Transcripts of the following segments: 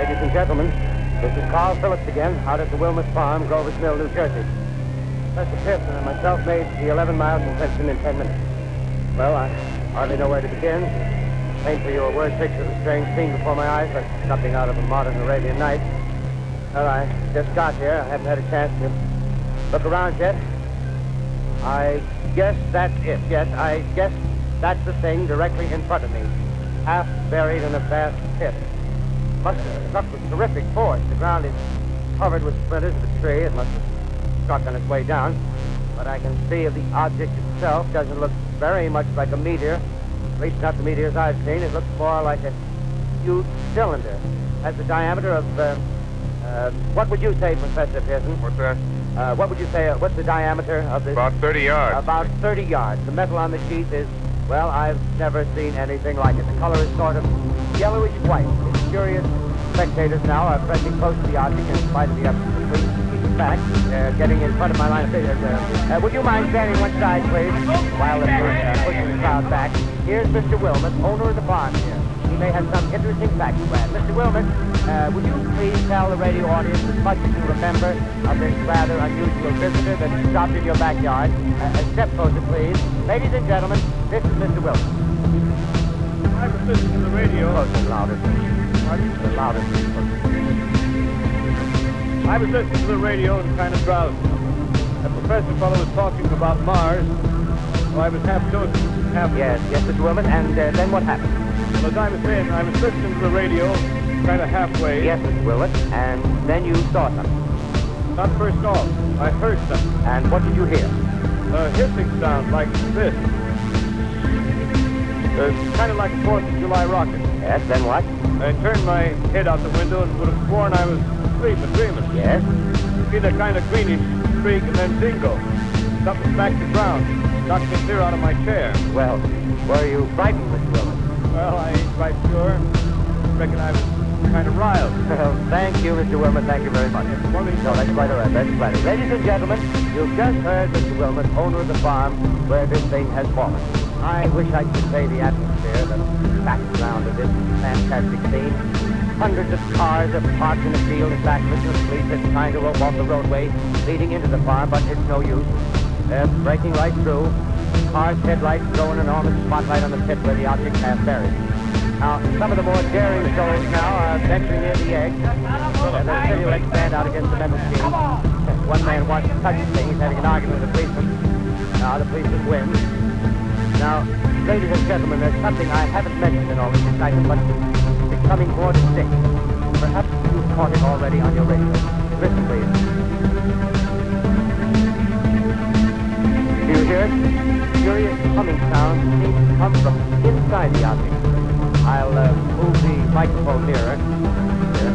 Ladies and gentlemen, this is Carl Phillips again, out at the Wilmot Farm, Grover's Mill, New Jersey. Professor Pearson and myself made the 11 miles from Princeton in 10 minutes. Well, I hardly know where to begin. Paint for you a word picture of the strange scene before my eyes, but something out of a modern Arabian Night. Well, I just got here. I haven't had a chance to look around yet. I guess that's it. Yes, I guess that's the thing directly in front of me, half buried in a vast pit. Must have struck with terrific force. The ground is covered with splinters of the tree. It must have struck on its way down. But I can see the object itself doesn't look very much like a meteor. At least not the meteors I've seen. It looks more like a huge cylinder. Has the diameter of, what would you say, Professor Pearson? What's that? What would you say, what's the diameter of this? About 30 yards. About 30 yards. The metal on the sheath is, well, I've never seen anything like it. The color is sort of yellowish white. It's curious. Spectators now are pressing close to the object in spite of the efforts of the police to keep it back. They're getting in front of my line of vision. Would you mind standing one side, please, while they're pushing the crowd back? Here's Mr. Wilmot, owner of the farm here. He may have some interesting facts to add. Mr. Wilmot, would you please tell the radio audience as much as you remember of this rather unusual visitor that stopped in your backyard? A step closer, please. Ladies and gentlemen, this is Mr. Wilmot. I was listening to the radio. Closer, louder, please. Louder, please. I was listening to the radio and kind of drowsy. The professor fellow was talking about Mars, so I was half dozing, half... Yes, Mr. Wilmot, and then what happened? Well, as I was saying, I was listening to the radio, kind of halfway. Yes, Mr. Wilmot, and then you saw something. Not first off, I heard something. And what did you hear? A hissing sound like this. Kind of like a 4th of July rocket. Yes, then what? I turned my head out the window and would have sworn I was asleep and dreaming. Yes? You see that kind of greenish streak and then bingo. Something smacked the ground. Knocked me clear out of my chair. Well, were you frightened, Mr. Wilmot? Well, I ain't quite sure. Reckon I was kind of riled. Well, thank you, Mr. Wilmot. Thank you very much. No, that's quite all right. That's flattering. Ladies and gentlemen, you've just heard Mr. Wilmot, owner of the farm where this thing has fallen. I wish I could say the atmosphere, the background of this fantastic scene. Hundreds of cars are parked in the field in back of the police are trying to rope off the roadway leading into the farm, but it's no use. They're breaking right through. Cars' headlights throw an enormous spotlight on the pit where the object has buried. Now, some of the more daring souls now are venturing near the edge, and the silhouettes stand out against the metal scheme. One man wants to touch the thing. He's having an argument with the policeman. Now, the policeman wins. Now, ladies and gentlemen, there's something I haven't mentioned in all this excitement, but it's becoming more distinct. Perhaps you've caught it already on your radio. Listen, please. Do you hear it? Curious humming sound seems to come from inside the object. I'll move the microphone nearer. Here.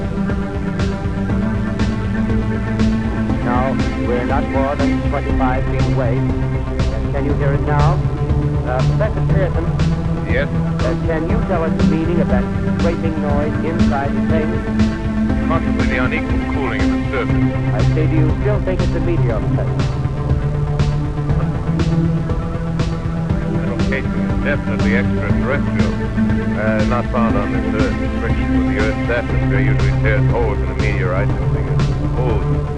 Now, we're not more than 25 feet away. Can you hear it now? Professor Pearson. Yes? Can you tell us the meaning of that scraping noise inside the thing? Possibly the unequal cooling of the surface. I say, do you still think it's a meteor, Professor? Metal casing is definitely extraterrestrial. Not found on this Earth. Friction with the Earth's atmosphere usually tears holes in a meteorite. This thing is holes.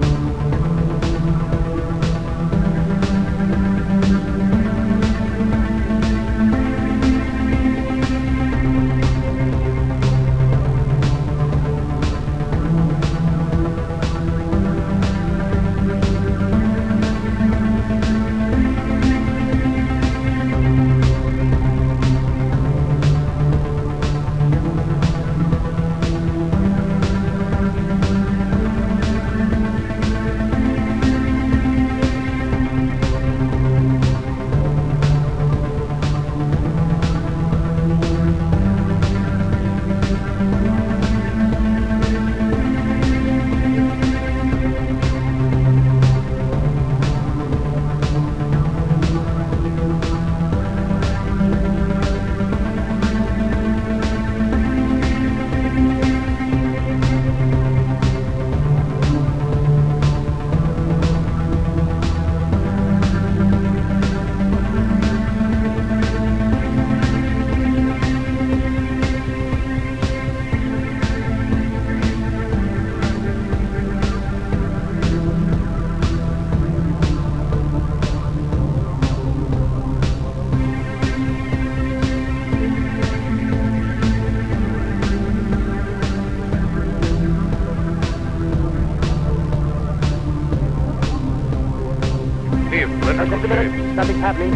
Just a minute. Nothing's happening.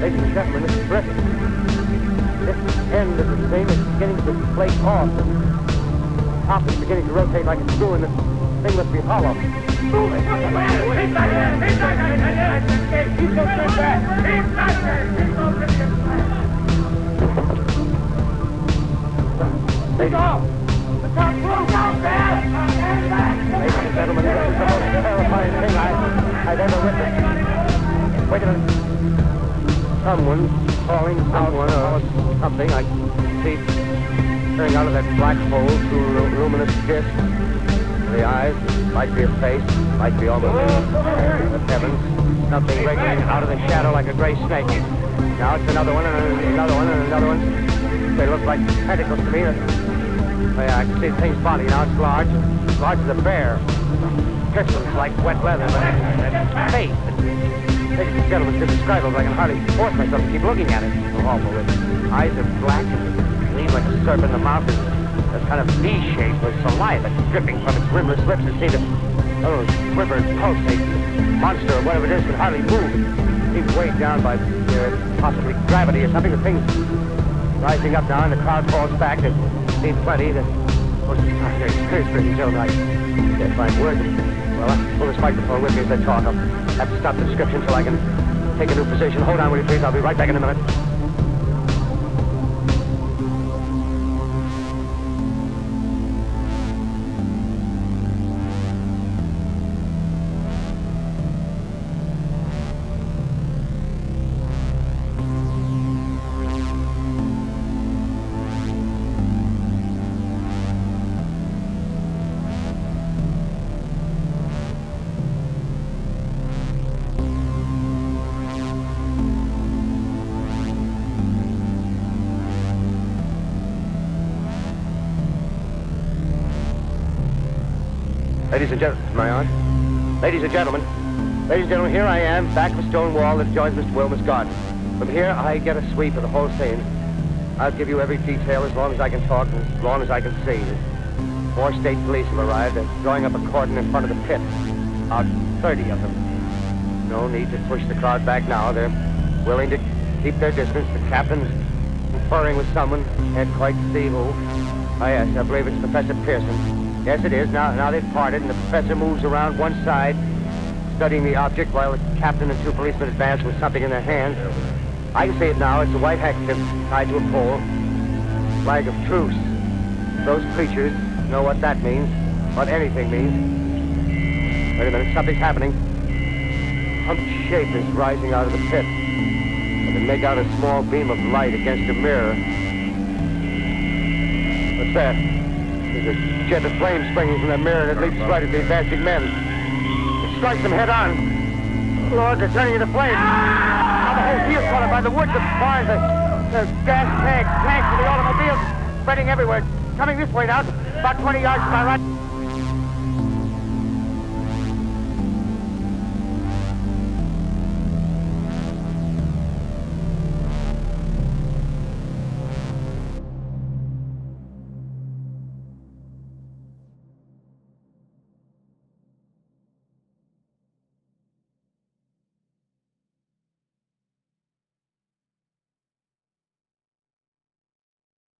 Ladies and gentlemen, this is terrific. This end of the thing is beginning to flake off. And the top is beginning to rotate like a screw, and the thing must be hollow. Move it! He's back there! He's back there! He's so good back! He's back there! He's so good back! Ladies, the top broke out there! Ladies and gentlemen, this is the most terrifying thing I've ever witnessed. Wait a minute. Someone calling someone or something. I see staring out of that black hole through a luminous disc. The eyes, might be a face, might be almost the heavens. Something wriggling out of the shadow like a gray snake. Now it's another one and another one and another one. They look like tentacles to me. I can see the thing's body now. It's large as a bear. Bristles like wet leather, but that face. Ladies and gentlemen, it's indescribable. I can hardly force myself to keep looking at it. It's so awful. Its eyes are black and gleam like a serpent. The mouth is a kind of V-shape with saliva dripping from its rimless lips. It seems to quiver and pulsate. The monster or whatever it is can hardly move. It seems weighed down by possibly gravity or something. The thing's rising up now, and the crowd falls back. There seems plenty. There's pretty gentlemen. I can't find words. Well, I'll pull this microphone with me as I talk. I'll have to stop the description till I can take a new position. Hold on, will you please? I'll be right back in a minute. Ladies and gentlemen, am I on? Ladies and gentlemen, here I am, back of a stone wall that adjoins Mr. Wilmer's garden. From here, I get a sweep of the whole scene. I'll give you every detail as long as I can talk and as long as I can see. 4 state police have arrived. They're drawing up a cordon in front of the pit. About 30 of them. No need to push the crowd back now. They're willing to keep their distance. The captain's conferring with someone. Can't quite see who. Oh, yes, I believe it's Professor Pearson. Yes, it is. Now they've parted, and the professor moves around one side, studying the object, while the captain and 2 policemen advance with something in their hands. I can see it now. It's a white handkerchief tied to a pole. Flag of truce. Those creatures know what that means, what anything means. Wait a minute, something's happening. Some shape is rising out of the pit. I can make out a small beam of light against a mirror. What's that? There's a jet of flame springing from the mirror, and it leaps right at the advancing men. It strikes them head on. Lord, they're turning into flames. Now the whole field's caught up by the woods, the barns, the gas tanks of the automobiles spreading everywhere. Coming this way now, about 20 yards to my right.